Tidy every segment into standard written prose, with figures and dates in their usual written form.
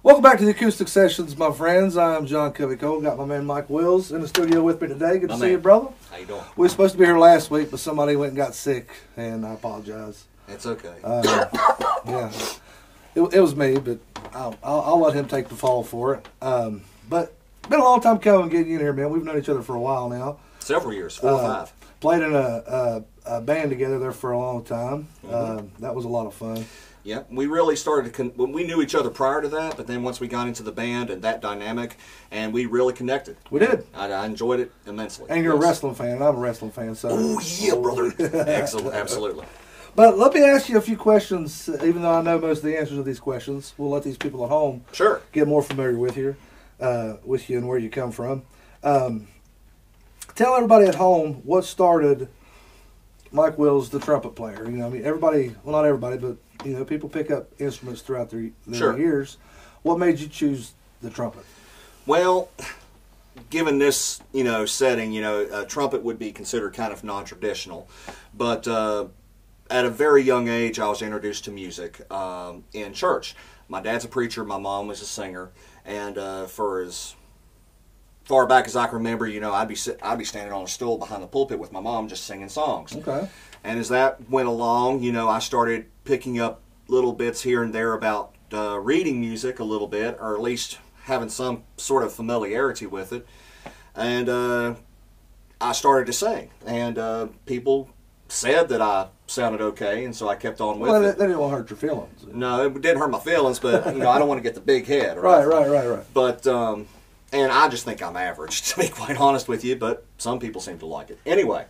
Welcome back to the Acoustic Sessions, my friends. I'm John Covey. Got my man Mike Wills in the studio with me today. Good to see you, brother. How you doing? We were supposed to be here last week, but somebody went and got sick, and I apologize. It's okay. Yeah, it was me, but I'll let him take the fall for it. But been a long time coming getting you in here, man. We've known each other for a while now. Several years, 4 or 5. Played in a band together there for a long time. That was a lot of fun. Yeah, we really started we knew each other prior to that, but then once we got into the band and that dynamic, and we really connected. We did. I enjoyed it immensely. And you're a wrestling fan, and I'm a wrestling fan. So. Oh, yeah, brother. Excellent, absolutely. But let me ask you a few questions, even though I know most of the answers to these questions. We'll let these people at home get more familiar with you and where you come from. Tell everybody at home what started Mike Wills, the trumpet player. You know, I mean, everybody, well, not everybody, but you know, people pick up instruments throughout their years. What made you choose the trumpet? Well, given this, setting, a trumpet would be considered kind of non-traditional. But at a very young age, I was introduced to music in church. My dad's a preacher. My mom was a singer. And for as far back as I can remember, I'd be standing on a stool behind the pulpit with my mom just singing songs. Okay. And as that went along, I started picking up little bits here and there about reading music a little bit, or at least having some sort of familiarity with it. And I started to sing. And people said that I sounded okay, and so I kept on with it. That didn't want to hurt your feelings. No, it didn't hurt my feelings, but I don't want to get the big head. Right. But and I just think I'm average, to be quite honest with you. But some people seem to like it. Anyway,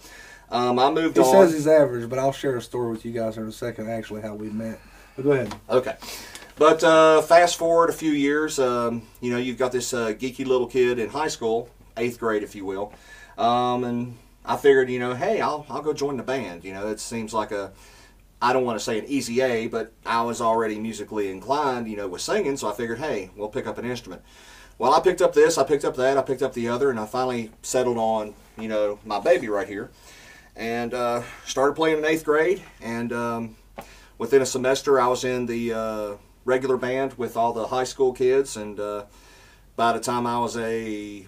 I moved on. He says he's average, but I'll share a story with you guys in a second. Actually, how we met. But go ahead. Okay. But fast forward a few years, you've got this geeky little kid in high school, 8th grade, if you will, and I figured, hey, I'll go join the band. It seems like I don't want to say an easy A, but I was already musically inclined, with singing, so I figured, hey, we'll pick up an instrument. Well, I picked up this, I picked up that, I picked up the other, and I finally settled on, my baby right here, and started playing in 8th grade, and within a semester, I was in the regular band with all the high school kids, and by the time I was a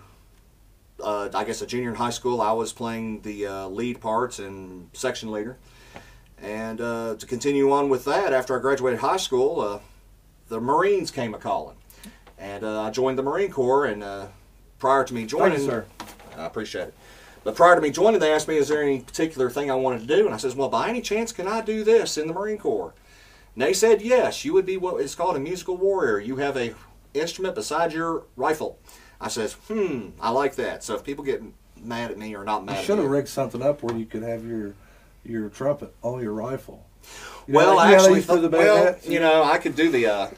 junior in high school, I was playing the lead parts and section leader. And to continue on with that, after I graduated high school, the Marines came a-calling. And I joined the Marine Corps, and prior to me joining... Thank you, sir. I appreciate it. But prior to me joining, they asked me, is there any particular thing I wanted to do? And I says, well, by any chance, can I do this in the Marine Corps? And they said, yes, you would be what is called a musical warrior. You have a instrument beside your rifle. I says, I like that. So if people get mad at me or not mad at me... You should have rigged something up where you could have your trumpet on your rifle. Well, I could do the...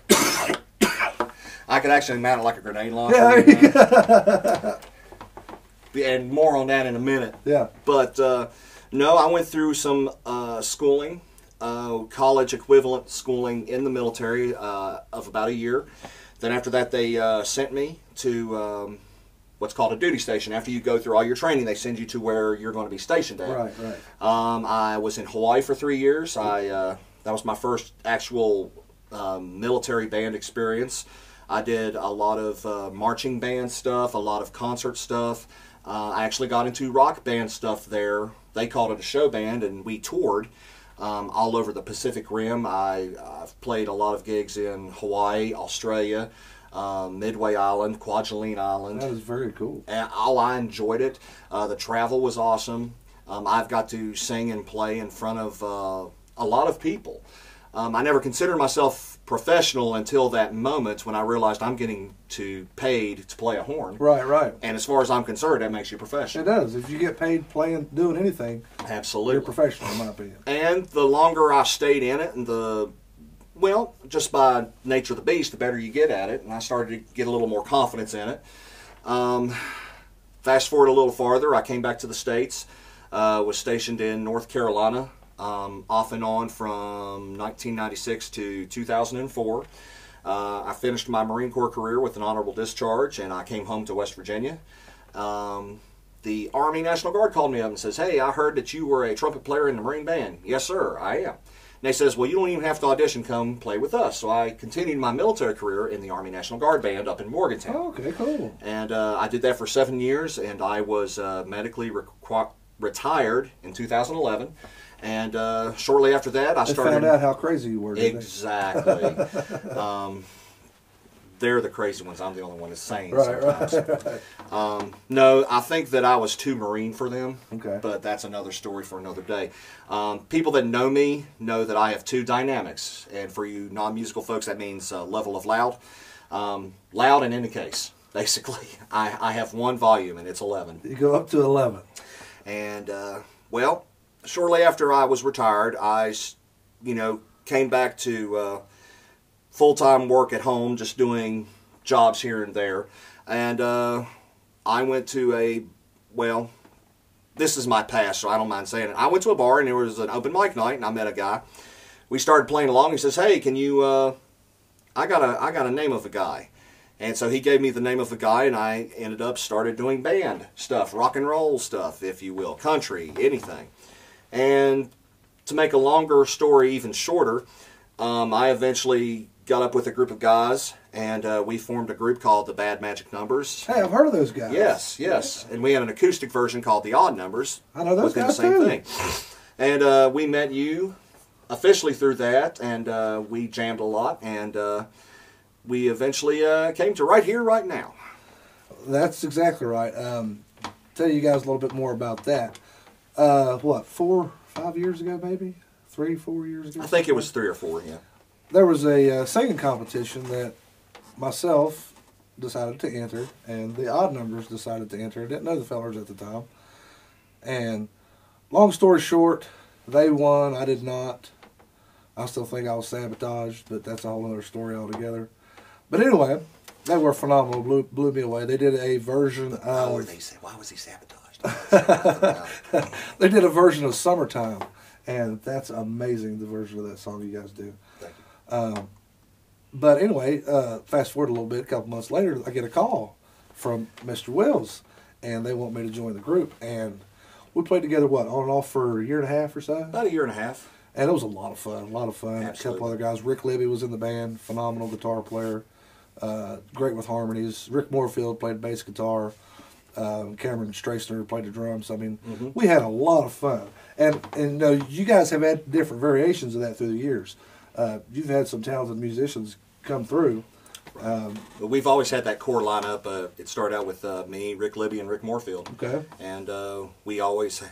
I could actually mount it like a grenade launcher. Yeah. And more on that in a minute. Yeah. But, no, I went through some schooling, college equivalent schooling in the military of about a year. Then after that, they sent me to what's called a duty station. After you go through all your training, they send you to where you're going to be stationed at. Right. I was in Hawaii for 3 years. That was my first actual military band experience. I did a lot of marching band stuff, a lot of concert stuff. I actually got into rock band stuff there. They called it a show band, and we toured all over the Pacific Rim. I've played a lot of gigs in Hawaii, Australia, Midway Island, Kwajalein Island. That was very cool. And I enjoyed it. The travel was awesome. I've got to sing and play in front of a lot of people. I never considered myself professional until that moment when I realized I'm getting paid to play a horn. Right. And as far as I'm concerned, that makes you professional. It does. If you get paid playing, doing anything, absolutely, you're professional, in my opinion. And the longer I stayed in it, and just by nature of the beast, the better you get at it, and I started to get a little more confidence in it. Fast forward a little farther, I came back to the States, was stationed in North Carolina, off and on from 1996 to 2004. I finished my Marine Corps career with an honorable discharge, and I came home to West Virginia. The Army National Guard called me up and says, hey, I heard that you were a trumpet player in the Marine Band. Yes, sir, I am. they says, well, you don't even have to audition, come play with us. So I continued my military career in the Army National Guard Band up in Morgantown. Oh, okay, cool. And I did that for 7 years, and I was medically retired in 2011. And shortly after that, I started... found out how crazy you were. Exactly. They're the crazy ones. I'm the only one that's sane Right. No, I think that I was too Marine for them. Okay. But that's another story for another day. People that know me know that I have 2 dynamics. And for you non-musical folks, that means level of loud. Loud and in the case, basically. I have 1 volume, and it's 11. You go up to 11. And, well, shortly after I was retired, I, came back to... full-time work at home, just doing jobs here and there. And I went to this is my past, so I don't mind saying it. I went to a bar, and there was an open mic night, and I met a guy. We started playing along. He says, hey, can you, I got a name of a guy. And so he gave me the name of the guy, and I ended up started doing band stuff, rock and roll stuff, if you will, country, anything. And to make a longer story even shorter, I eventually got up with a group of guys, and we formed a group called the Bad Magic Numbers. Hey, I've heard of those guys. Yes. Yeah. And we had an acoustic version called the Odd Numbers. I know those guys the same too. thing. And we met you officially through that, and we jammed a lot, and we eventually came to right here, right now. That's exactly right. Tell you guys a little bit more about that. 4-5 years ago, maybe? 3-4 years ago? I think it was 3 or 4, yeah. There was a singing competition that myself decided to enter, and the Odd Numbers decided to enter. I didn't know the fellers at the time. And long story short, they won. I did not. I still think I was sabotaged, but that's a whole other story altogether. But anyway, they were phenomenal. Blew me away. They did a version of... Why was he sabotaged? They did a version of Summertime, and that's amazing, the version of that song you guys do. Thank you. But anyway, fast forward a little bit, a couple months later, I get a call from Mr. Wills, and they want me to join the group. And we played together, on and off for a year and a half or so? About a year and a half. And it was a lot of fun, Absolutely. A couple other guys. Rick Libby was in the band, phenomenal guitar player, great with harmonies. Rick Moorfield played bass guitar. Cameron Strasner played the drums. I mean, we had a lot of fun. And you guys have had different variations of that through the years. You've had some talented musicians come through. But we've always had that core lineup. It started out with me, Rick Libby, and Rick Moorfield. Okay. And we always,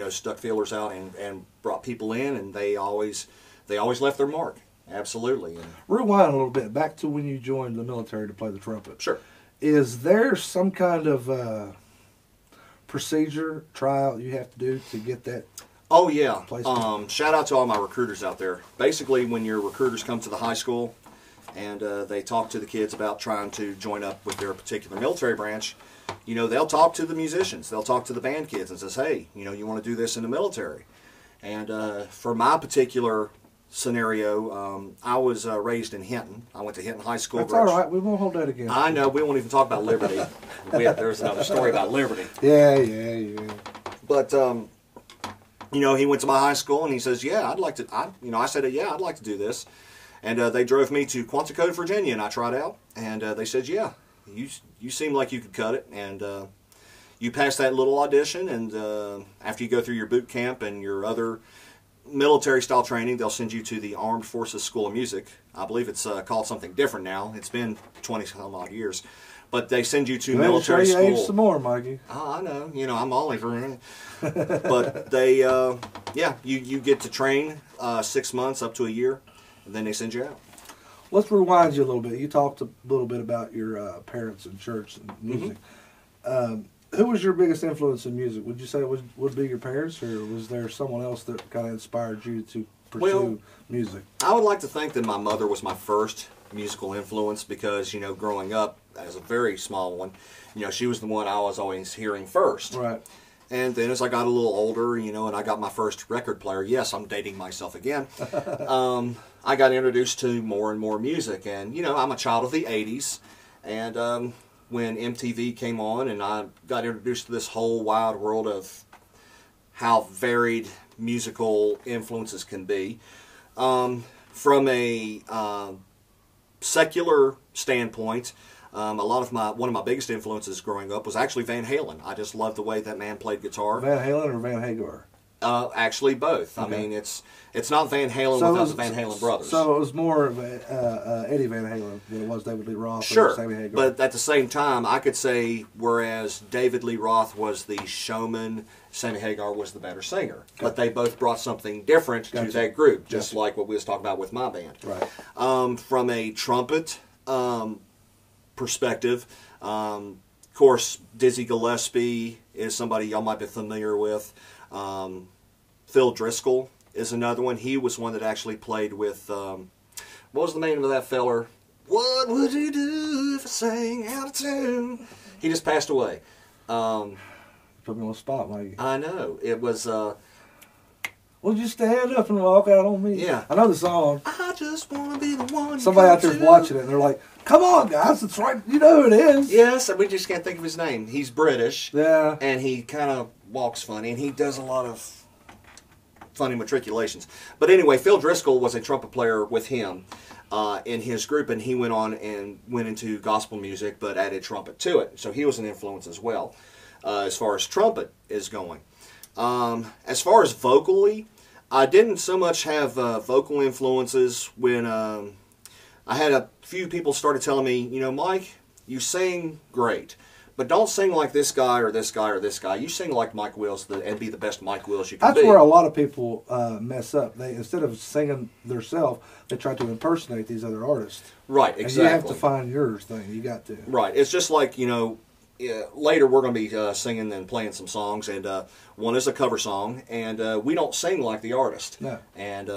stuck feelers out and brought people in, and they always left their mark. Absolutely. And rewind a little bit back to when you joined the military to play the trumpet. Sure. Is there some kind of procedure, trial you have to do to get that? Oh, yeah. Shout out to all my recruiters out there. Basically, when your recruiters come to the high school and they talk to the kids about trying to join up with their particular military branch, they'll talk to the musicians. They'll talk to the band kids and says, hey, you want to do this in the military. And for my particular scenario, I was raised in Hinton. I went to Hinton High School. That's all right. We won't hold that against I know. We won't even talk about Liberty. There's another story about Liberty. Yeah. But... he went to my high school and he says, yeah, I'd like to, I said, yeah, I'd like to do this. And they drove me to Quantico, Virginia, and I tried out. And they said, yeah, you seem like you could cut it. And you pass that little audition, and after you go through your boot camp and your other military-style training, they'll send you to the Armed Forces School of Music. I believe it's called something different now. It's been 20-some-odd years. But they send you to military school. Age some more, Mikey. Oh, I know. I'm only for but they, you get to train 6 months up to a year, and then they send you out. Let's rewind you a little bit. You talked a little bit about your parents and church and music. Who was your biggest influence in music? Would you say it would be your parents, or was there someone else that kind of inspired you to pursue music? I would like to think that my mother was my first musical influence because, growing up as a very small one, she was the one I was always hearing first. Right. And then as I got a little older, and I got my first record player, yes, I'm dating myself again, I got introduced to more and more music. And, I'm a child of the 80s. And when MTV came on and I got introduced to this whole wide world of how varied musical influences can be. From a secular standpoint, one of my biggest influences growing up was actually Van Halen. I just loved the way that man played guitar. Van Halen or Van Hagar? Actually, both. Okay. I mean, it's not Van Halen without the Van Halen brothers. So it was more of Eddie Van Halen than it was David Lee Roth. Sure, or Sammy Hagar. But at the same time, I could say whereas David Lee Roth was the showman, Sammy Hagar was the better singer. Okay. But they both brought something different to that group, just like what we was talking about with my band. Right. From a trumpet perspective, of course, Dizzy Gillespie is somebody y'all might be familiar with. Phil Driscoll is another one. He was one that actually played with, what was the name of that feller? What would you do if I sang out of tune? He just passed away. Put me on the spot, Mike. I know. It was, well, just stand up and walk out on me. Yeah. I know the song. I just want to be the one. Somebody out there's watching it and they're like, come on, guys, it's right. You know who it is. Yes, we just can't think of his name. He's British. Yeah. And he kind of walks funny, and he does a lot of funny matriculations. But anyway, Phil Driscoll was a trumpet player with him in his group, and he went on and went into gospel music, but added trumpet to it. So he was an influence as well, as far as trumpet is going. As far as vocally, I didn't so much have vocal influences when I had a few people started telling me, you know, Mike, you sing great. But don't sing like this guy or this guy or this guy. You sing like Mike Wills and be the best Mike Wills you can be. That's where a lot of people mess up. They instead of singing themselves, they try to impersonate these other artists. Right, exactly. And you have to find your thing. You got to. Right. It's just like, you know, later we're going to be singing and playing some songs, and one is a cover song, and we don't sing like the artist. No. And,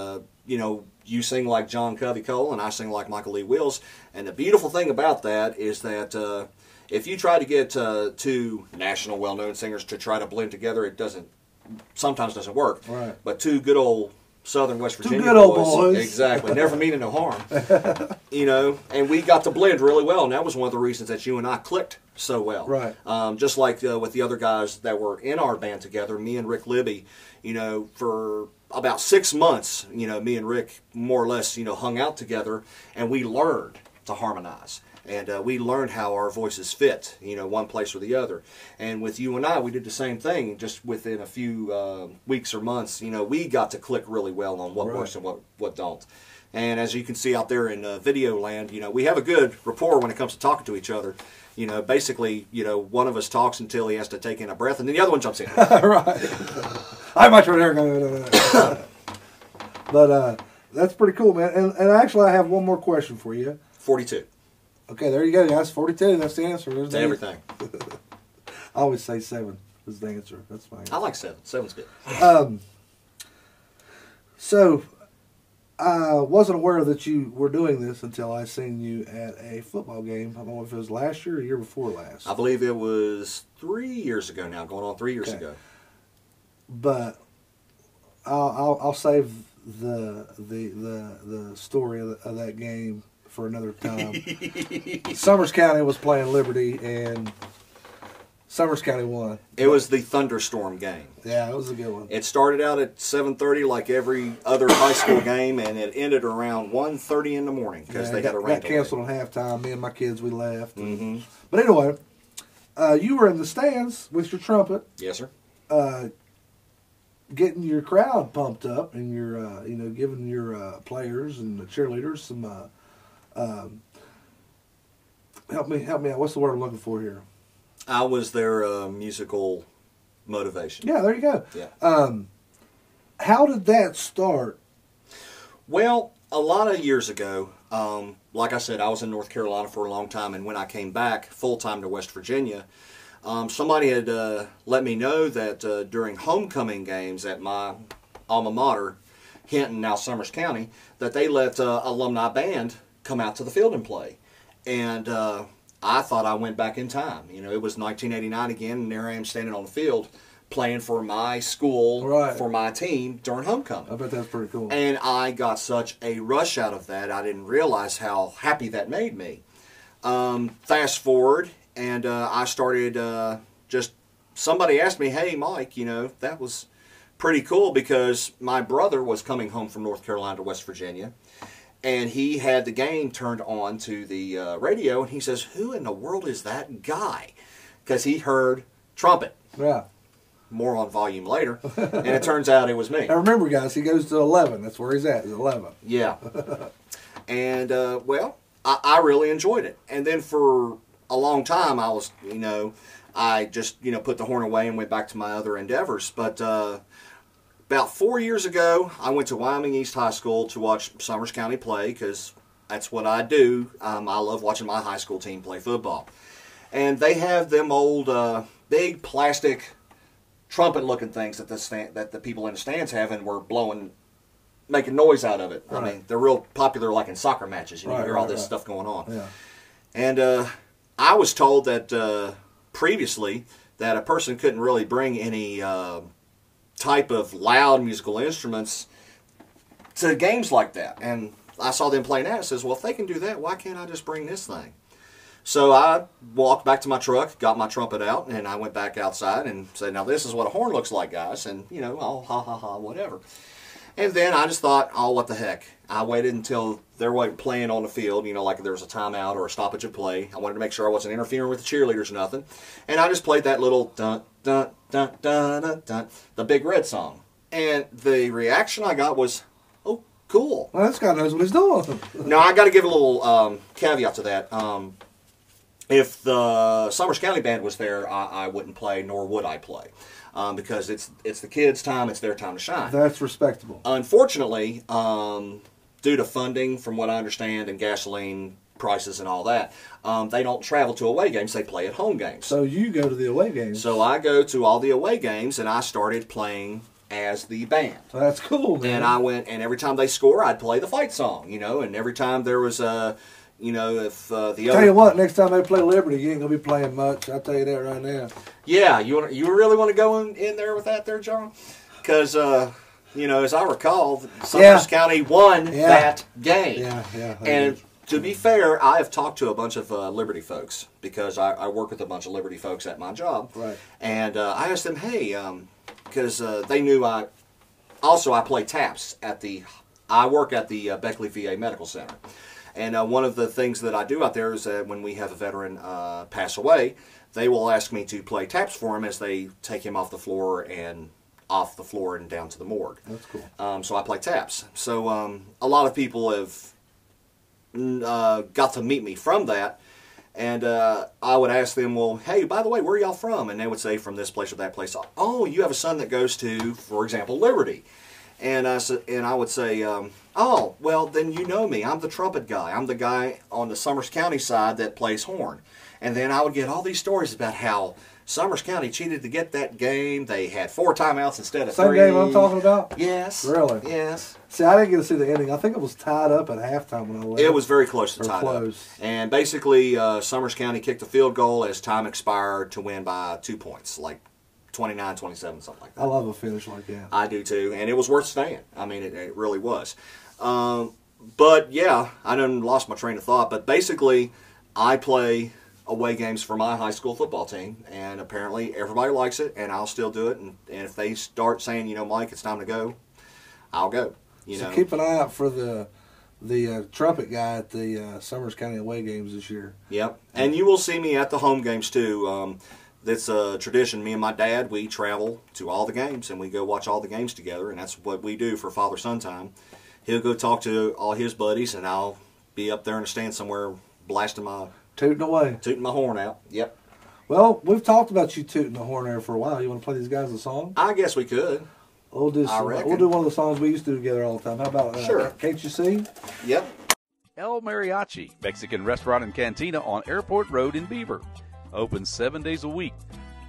you know, you sing like John Covey Cole, and I sing like Michael Lee Wills. And the beautiful thing about that is that if you try to get two national well-known singers to try to blend together, it sometimes doesn't work. Right. But two good old Southern West Virginia good old boys. Exactly. Never meaning no harm. You know, and we got to blend really well, and that was one of the reasons that you and I clicked so well. Right. Just like with the other guys that were in our band together, me and Rick Libby, you know, for about 6 months, you know, me and Rick more or less, you know, hung out together, and we learned to harmonize. And we learned how our voices fit, you know, one place or the other. And with you and I, we did the same thing. Just within a few weeks or months, you know, we got to click really well on what works and what don't. And as you can see out there in video land, you know, we have a good rapport when it comes to talking to each other. You know, basically, you know, one of us talks until he has to take in a breath, and then the other one jumps in. Right. I might try to But that's pretty cool, man. And actually, I have one more question for you. 42. Okay, there you go, guys. 42. That's the answer. There's to everything. I always say 7 is the answer. That's my answer. I like 7. 7's good. So, I wasn't aware that you were doing this until I seen you at a football game. I don't know if it was last year or year before last. I believe it was 3 years ago now, going on 3 years ago. But I'll save the story of that game for another time. Summers County was playing Liberty, and Summers County won. It was the thunderstorm game. Yeah, it was a good one. It started out at 7:30 like every other high school game, and it ended around 1:30 in the morning because they had a rain delay. Got canceled at halftime. Me and my kids, we left. Mm-hmm. But anyway, you were in the stands with your trumpet. Yes, sir. Getting your crowd pumped up, and your you know, giving your players and the cheerleaders some help me out. What's the word I'm looking for here? I was their musical motivation. Yeah, there you go. Yeah. How did that start? Well, a lot of years ago, like I said, I was in North Carolina for a long time, and when I came back full-time to West Virginia, somebody had let me know that during homecoming games at my alma mater, Hinton, now Summers County, that they let alumni band come out to the field and play. And I thought I went back in time. You know, it was 1989 again, and there I am standing on the field playing for my school, for my team during homecoming. I bet that's pretty cool. And I got such a rush out of that, I didn't realize how happy that made me. Fast forward, and I started just, somebody asked me, hey, Mike, you know, that was pretty cool because my brother was coming home from North Carolina to West Virginia, and he had the game turned on to the radio, and he says, "Who in the world is that guy?" Because he heard trumpet. Yeah. More on volume later, and it turns out it was me. Now remember, guys, he goes to 11. That's where he's at. He's 11. Yeah. And, well, I really enjoyed it. And then for a long time, I was, I just, put the horn away and went back to my other endeavors. But about 4 years ago, I went to Wyoming East High School to watch Summers County play because that's what I do. I love watching my high school team play football. And they have them old big plastic trumpet-looking things that the people in the stands have, and we're making noise out of it. Right. I mean, they're real popular, like in soccer matches. You hear all this stuff going on. Yeah. And I was told that previously that a person couldn't really bring any type of loud musical instruments to games like that. And I saw them playing that and says, well, if they can do that, why can't I just bring this thing? So I walked back to my truck, got my trumpet out, and I went back outside and said, now this is what a horn looks like, guys. And, oh, ha, ha, ha, whatever. And then I just thought, oh, what the heck. I waited until they were playing on the field, like there was a timeout or a stoppage of play. I wanted to make sure I wasn't interfering with the cheerleaders or nothing. And I just played that little dun, dun, dun, dun, dun, dun, the Big Red song. And the reaction I got was, oh, cool. Well, this guy knows what he's doing. Now, I got to give a little caveat to that. If the Summers County Band was there, I wouldn't play, nor would I play. Because it's the kids' time, it's their time to shine. That's respectable. Unfortunately, due to funding, from what I understand, and gasoline prices and all that, they don't travel to away games, they play at home games. So you go to the away games. So I go to all the away games, and I started playing as the band. That's cool, man. And I went, and every time they score, I'd play the fight song, and every time there was a... if the other... Tell you what, next time they play Liberty, you ain't going to be playing much. I'll tell you that right now. Yeah, you really want to go in there with that there, John? Because, as I recall, Summers County won that game. Yeah. And to be fair, I have talked to a bunch of Liberty folks because I work with a bunch of Liberty folks at my job. Right. And I asked them, hey, because they knew I play taps I work at the Beckley VA Medical Center. And one of the things that I do out there is that when we have a veteran pass away, they will ask me to play taps for him as they take him off the floor and down to the morgue. That's cool. So I play taps. So a lot of people have got to meet me from that. And I would ask them, well, hey, by the way, where are y'all from? And they would say, from this place or that place. Oh, you have a son that goes to, for example, Liberty. And I would say, oh, well, then you know me. I'm the trumpet guy. I'm the guy on the Summers County side that plays horn. And then I would get all these stories about how Summers County cheated to get that game. They had 4 timeouts instead of 3. Same game I'm talking about? Yes. Really? Yes. See, I didn't get to see the ending. I think it was tied up at halftime when I left. It was very close to tied close. Up. And basically, Summers County kicked the field goal as time expired to win by 2 points, like 29, 27, something like that. I love a finish like that. I do too, and it was worth staying. I mean, it really was. But yeah, I done lost my train of thought. But basically, I play away games for my high school football team, and apparently everybody likes it, and I'll still do it. And if they start saying, Mike, it's time to go, I'll go. So keep an eye out for the trumpet guy at the Summers County away games this year. Yep, and you will see me at the home games too. That's a tradition. Me and my dad, we travel to all the games, and we go watch all the games together, and that's what we do for father-son time. He'll go talk to all his buddies, and I'll be up there in the stand somewhere blasting my... Tooting away. Tooting my horn out, yep. Well, we've talked about you tooting the horn there for a while. You want to play these guys a song? I guess we could. We'll do one of the songs we used to do together all the time. How about Sure. Can't You See? Yep. El Mariachi, Mexican restaurant and cantina on Airport Road in Beaver. Open 7 days a week,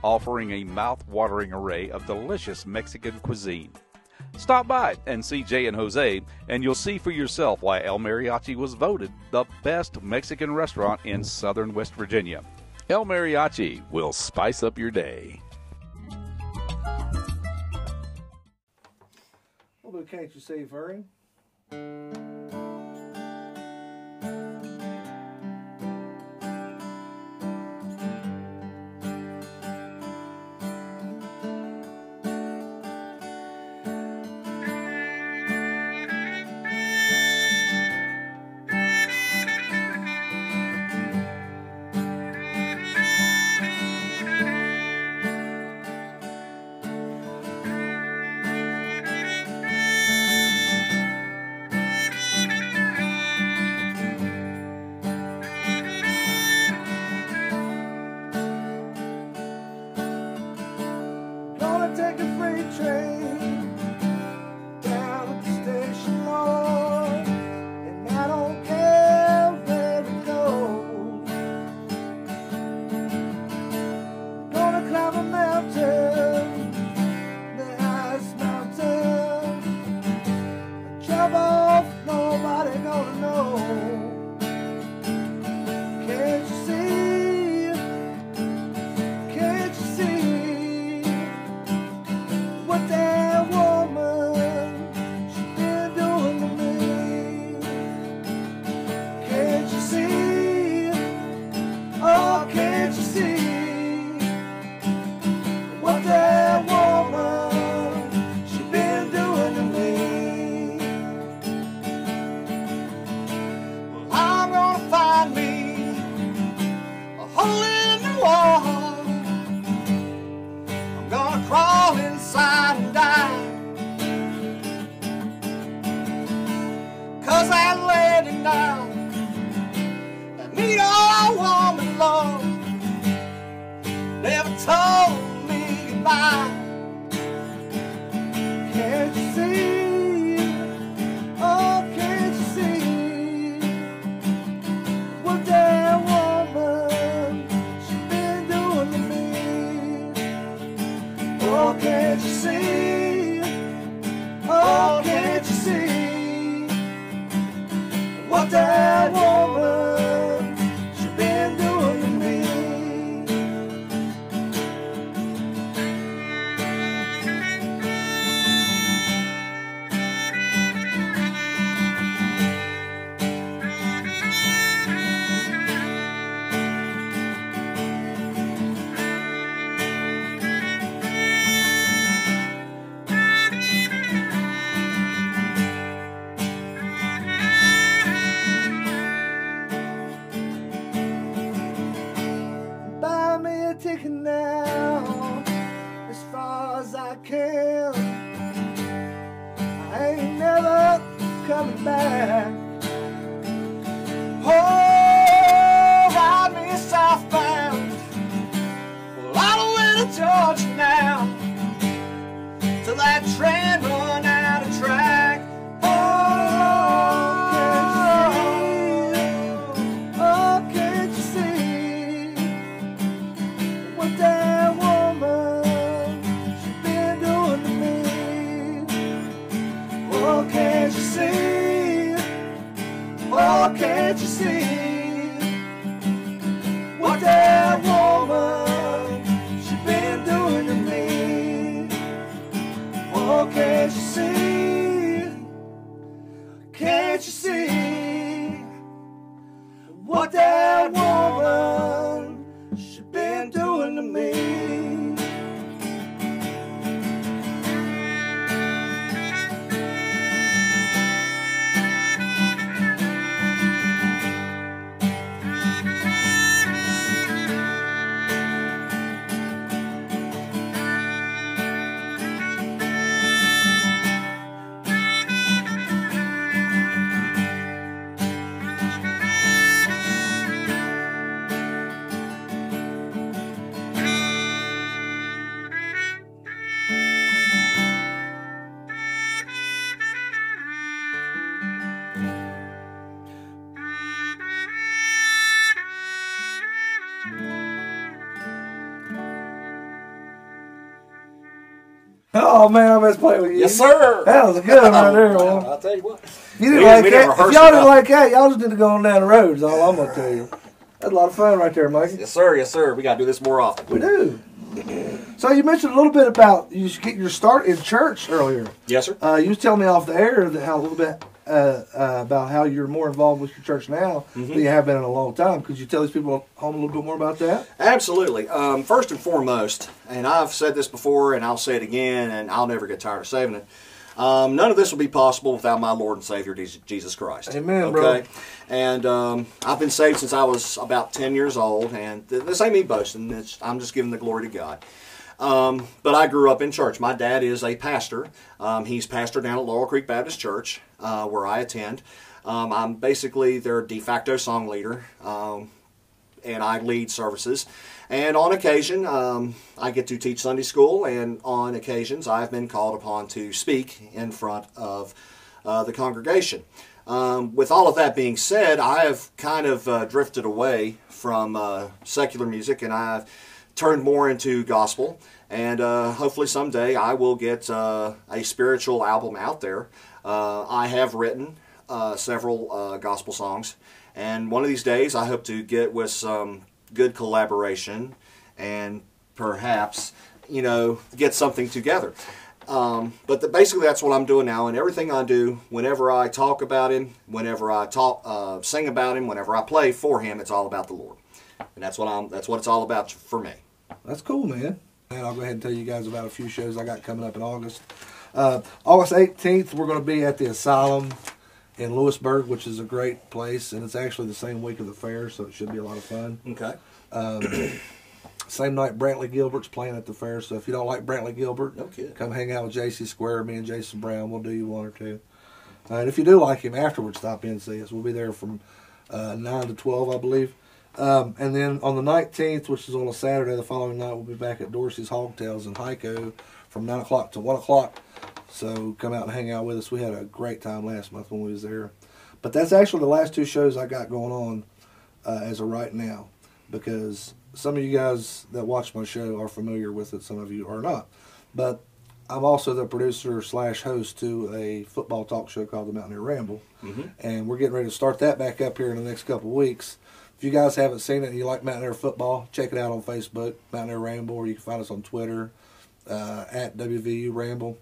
offering a mouth-watering array of delicious Mexican cuisine. Stop by and see Jay and Jose, and you'll see for yourself why El Mariachi was voted the best Mexican restaurant in southern West Virginia. El Mariachi will spice up your day. We'll do Can't You See, Furry? can't you see what that woman she been doing to me? Oh, can't you see? Can't you see what that woman she been doing to me? Oh man, I miss playing with you. Yes, sir. That was a good one right there. Wow, Man. I'll tell you what. You didn't like that. If y'all didn't like that, y'all just need to go on down the road. Is all I'm gonna tell you. That's a lot of fun right there, Mikey. Yes, sir. Yes, sir. We gotta do this more often. We do. So you mentioned a little bit about you should get your start in church earlier. Yes, sir. You was telling me off the air that how a little bit about how you're more involved with your church now than you have been in a long time. Could you tell these people at home a little bit more about that? Absolutely. First and foremost, and I've said this before, and I'll say it again, and I'll never get tired of saying it. None of this would be possible without my Lord and Savior, Jesus Christ. Amen, bro. And I've been saved since I was about 10 years old, and this ain't me boasting. I'm just giving the glory to God. But I grew up in church. My dad is a pastor. He's pastor down at Laurel Creek Baptist Church, where I attend. I'm basically their de facto song leader, and I lead services. And on occasion, I get to teach Sunday school, and on occasions, I've been called upon to speak in front of the congregation. With all of that being said, I have kind of drifted away from secular music, and I've turned more into gospel. And hopefully someday I will get a spiritual album out there. I have written several gospel songs, and one of these days I hope to get with some good collaboration and perhaps, get something together. But basically that's what I'm doing now, and everything I do, whenever I talk about Him, whenever I sing about Him, whenever I play for Him, it's all about the Lord. And that's what it's all about for me. That's cool, man. And I'll go ahead and tell you guys about a few shows I got coming up in August. August 18th, we're going to be at the Asylum in Lewisburg, which is a great place, and it's actually the same week of the fair, so it should be a lot of fun. Okay. Same night, Brantley Gilbert's playing at the fair, so if you don't like Brantley Gilbert, No kidding. come hang out with JC Square. Me and Jason Brown, we'll do you one or two. And if you do like him, afterwards, stop in and see us. We'll be there from 9 to 12, I believe. And then on the 19th, which is on a Saturday, the following night, we'll be back at Dorsey's Hogtails in Hyco from 9 o'clock to 1 o'clock. So come out and hang out with us. We had a great time last month when we was there. But that's actually the last two shows I got going on as of right now, because some of you guys that watch my show are familiar with it, some of you are not. But I'm also the producer / host to a football talk show called the Mountaineer Ramble. And we're getting ready to start that back up here in the next couple of weeks. If you guys haven't seen it and you like Mountaineer football, check it out on Facebook, Mountaineer Ramble, or you can find us on Twitter at WVU Ramble.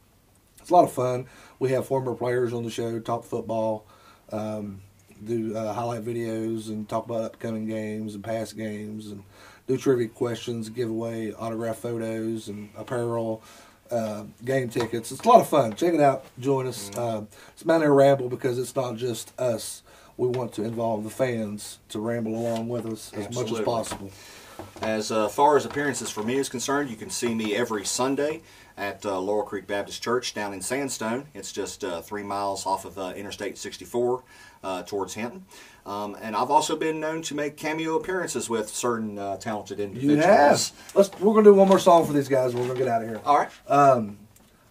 It's a lot of fun. We have former players on the show, talk football, do highlight videos, and talk about upcoming games and past games, and do trivia questions, give away autographed photos and apparel, game tickets. It's a lot of fun. Check it out. Join us. It's Mountaineer Ramble because it's not just us. We want to involve the fans to ramble along with us as much as possible. As far as appearances for me is concerned, you can see me every Sunday at Laurel Creek Baptist Church down in Sandstone. It's just 3 miles off of Interstate 64 towards Hinton. And I've also been known to make cameo appearances with certain talented individuals. You have. We're going to do one more song for these guys and we're going to get out of here. All right.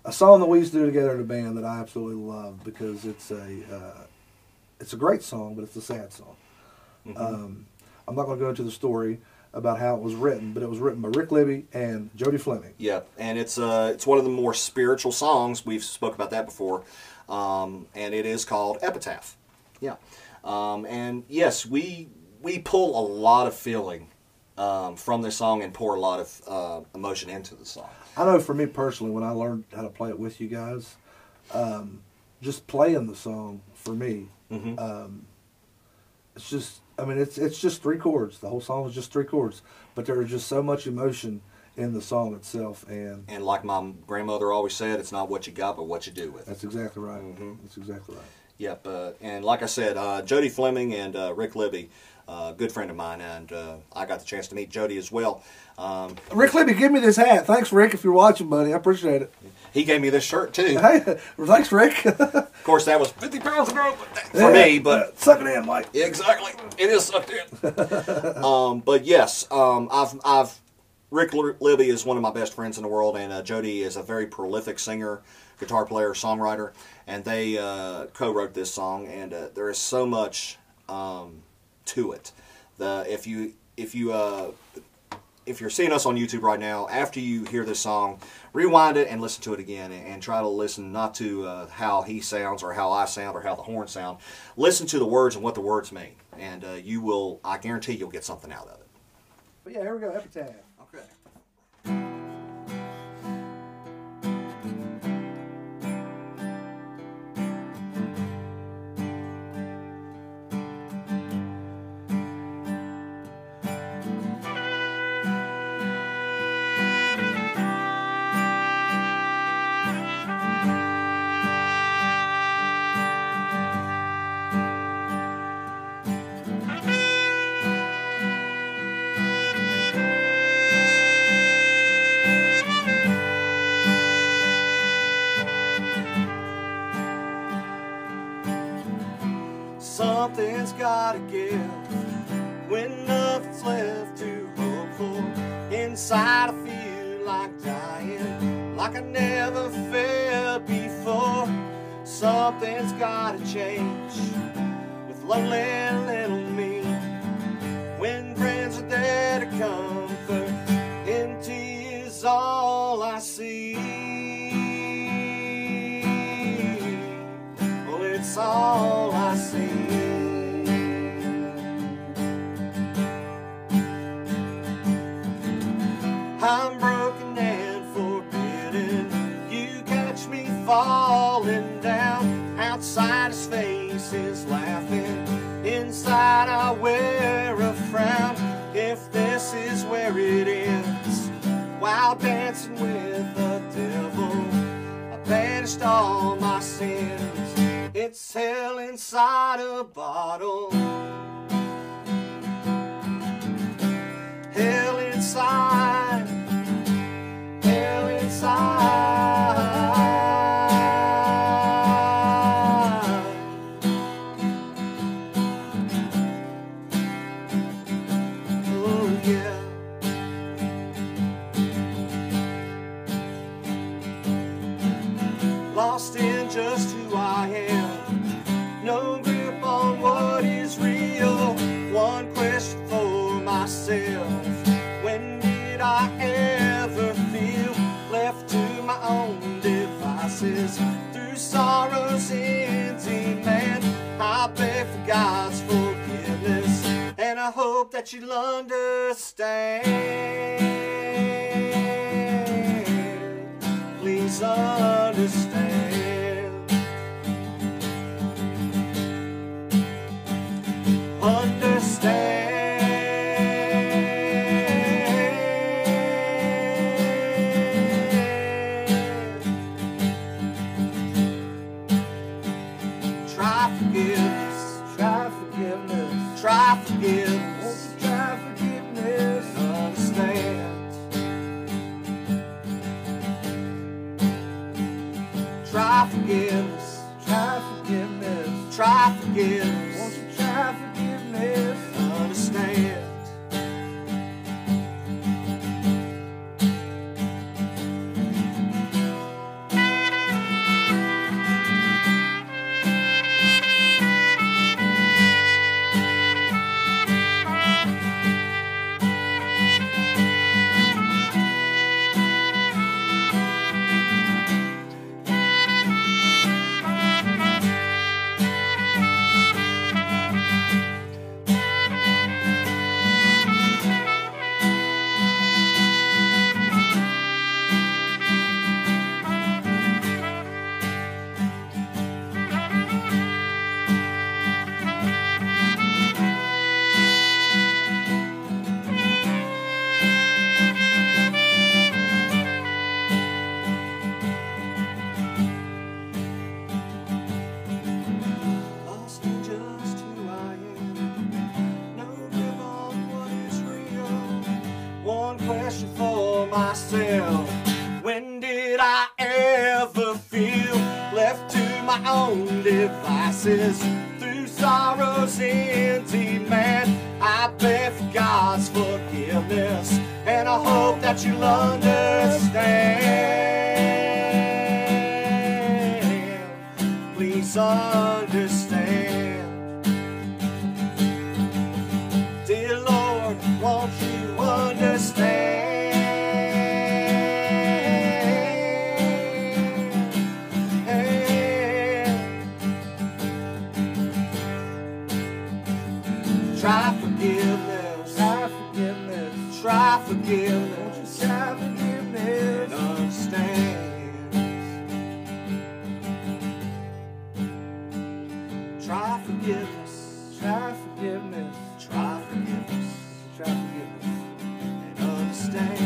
A song that we used to do together in a band that I absolutely love because it's a great song, but it's a sad song. I'm not going to go into the story about how it was written, but it was written by Rick Libby and Jody Fleming. Yeah, and it's one of the more spiritual songs. We've spoke about that before, and it is called Epitaph. Yeah. And yes, we pull a lot of feeling from this song and pour a lot of emotion into the song. I know for me personally, when I learned how to play it with you guys, just playing the song for me, it's just, I mean, it's just 3 chords. The whole song is just 3 chords, but there is just so much emotion in the song itself. And like my grandmother always said, it's not what you got, but what you do with it. That's exactly right. That's exactly right. Yep. And like I said, Jody Fleming and Rick Libby, good friend of mine, and I got the chance to meet Jody as well. Rick Libby, give me this hat. Thanks, Rick, if you're watching, buddy. I appreciate it. He gave me this shirt, too. Hey, thanks, Rick. Of course, that was 50 pounds ago for me, but... Suck it in, Mike. Exactly. It is sucked in. But yes, Rick Libby is one of my best friends in the world, and Jody is a very prolific singer, guitar player, songwriter, and they co-wrote this song, and there is so much to it. If you're seeing us on YouTube right now, after you hear this song, rewind it and listen to it again, and try to listen not to how he sounds or how I sound or how the horns sound. Listen to the words and what the words mean, and you will, I guarantee you'll get something out of it. But yeah, here we go, Epitaph. Okay. Something's gotta give when nothing's left to hope for. Inside I feel like dying, like I never felt before. Something's gotta change with lonely little me. When friends are there to comfort, empty is all I see. Well, it's all I see. I'm broken and forbidden. You catch me falling down. Outside his face is laughing. Inside I wear a frown. If this is where it ends, while dancing with the devil, I banished all my sins. It's hell inside a bottle. Hell inside. Hell inside. Oh yeah. Lost in just who I am. No grip on what is real. One question for myself. When did I ever feel left to my own devices? Through sorrow's empty man, I beg for God's forgiveness, and I hope that you'll understand. Please understand. Understand. Try forgiveness. Try forgiveness. Try forgiveness. Won't you try forgiveness? Understand. Try forgiveness. Try forgiveness. Try forgiveness. Won't you try forgiveness? Understand. myself. When did I ever feel left to my own devices? Through sorrow's empty man, I beg for God's forgiveness, and I hope that you'll understand. Please understand. Dear Lord, won't you understand? Try forgiveness, try forgiveness, try forgiveness, try forgiveness, and understand. Try forgiveness, try forgiveness, try forgiveness, try forgiveness, and understand.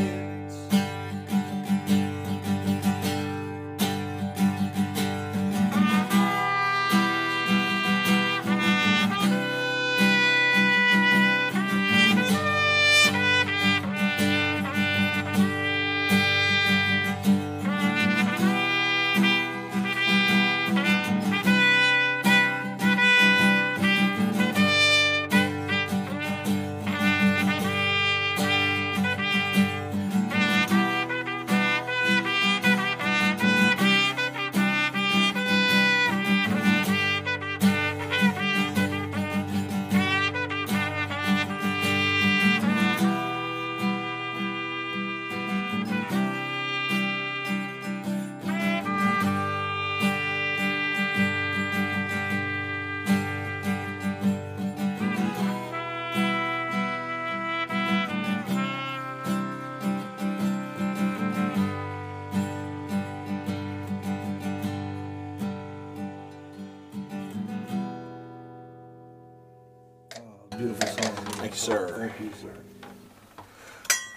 Beautiful song. Thank you, sir. Thank you, sir.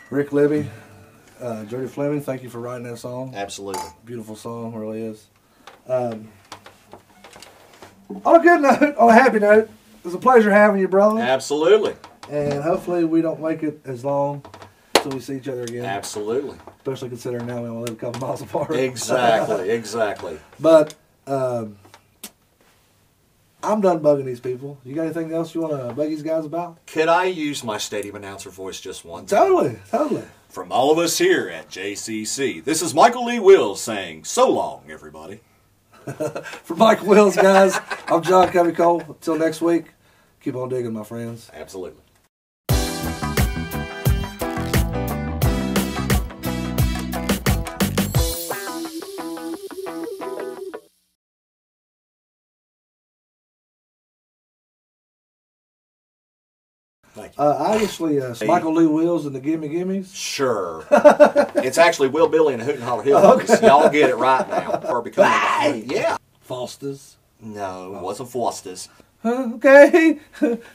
Rick Libby, Jody Fleming, thank you for writing that song. Absolutely. Beautiful song, really is. On a good note, on a happy note, it was a pleasure having you, brother. Absolutely. And hopefully we don't make it as long until we see each other again. Absolutely. Especially considering now we only live a couple miles apart. Exactly, exactly. But I'm done bugging these people. You got anything else you want to bug these guys about? Could I use my stadium announcer voice just one time? Totally, totally. From all of us here at JCC, this is Michael Lee Wills saying, so long, everybody. For Michael Wills, guys, I'm John Covey Cole. Until next week, keep on digging, my friends. Absolutely. Thank you. Obviously, Michael Lee Wills and the Gimme Gimmes. Sure. It's actually Will Billy and the Hoot and Holler Hillbillies. Okay. Y'all get it right now. For becoming yeah. Foster's. No, it wasn't Foster's. Okay.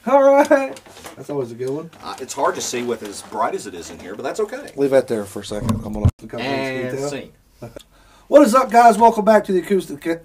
All right. That's always a good one. It's hard to see with as bright as it is in here, but that's okay. Leave that there for a second. I'm going to come and scene. What is up, guys? Welcome back to the Acoustic.